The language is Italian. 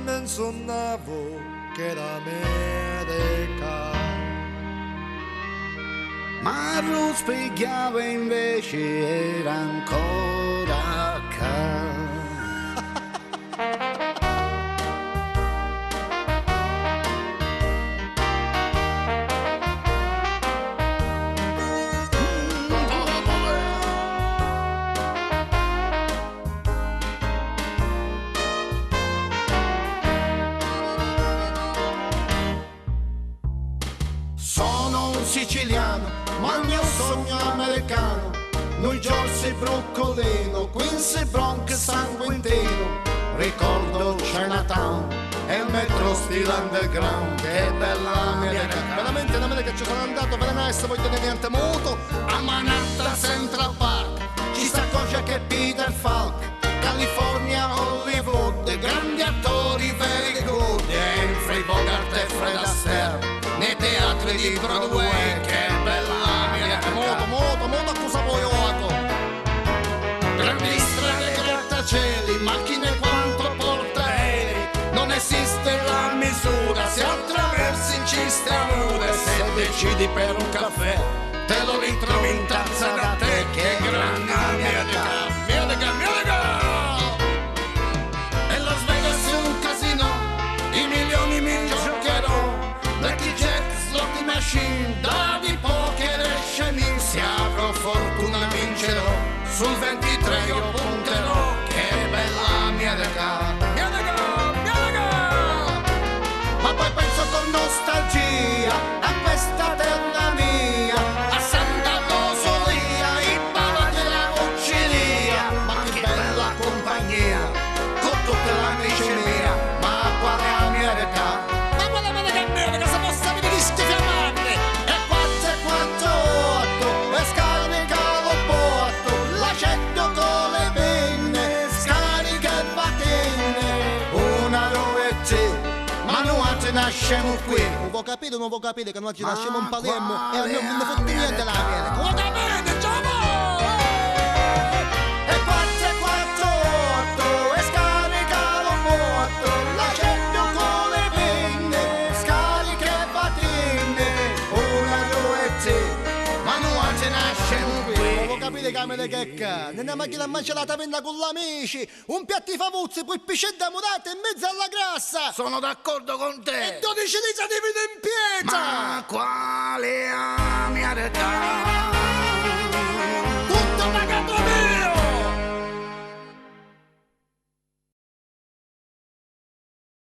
non sonnavo che l'America. Ma lo spiegava invece era ancora qua. Sono un siciliano, ma il mio sogno è americano. New Jersey, Brooklyn, Queens, Bronx, sangue intero. Ricordo Chinatown e il metro stile underground. Che bella America, veramente in America ci sono andato per nice, voglio di niente muto. A Manhattan Central Park ci sta cosa che Peter Falk. California, Hollywood, grandi attori very good. E il Free Bogart e Fred Astaire nei teatri di Broadway. Che bella America, moto, cosa vuoi oaco? Grandi strade, grattacieli, macchine quanto portaerei. Non esiste la misura se attraversi in cista nude. Se decidi per un caffè te lo ritrovi in tazza da te. Che grande America, America. E Las Vegas è un casino, i milioni mi giocherò. Blacky Jack, slot machine, dadi poker e scemin. Se avrò fortuna vincerò, sul 23 io punterò. Che bella America, ma poi penso con nostalgia a questa terra mia, a Santa Rosalia, i palati e la Uccilia. Ma che bella compagnia, con tutta l'amici mia. Ma quale America? Ma quale America, se possa venire rischi fiammante. E 448, e scarica lo botto, l'accetto con le penne, scarica e battenne. Una dove ma noi oggi nasciamo qui. Non vuoi capire che noi oggi nasciamo in Palermo e a noi non ne fotte niente l'America. Vuoi capire, ciao! E 448, e scarica lo botto, l'accetto con le penne, scarica e battenne. Una, due, tre, ma noi oggi nasciamo qui. Vuoi capire che America? Ne andiamo a chiedere a mangiare la taverna con gli amici, un piatto di favuzzi, poi piscetta murata in mezzo alla grassa. Sono d'accordo con te. E 12 lisa di vino in pietra. Ma qua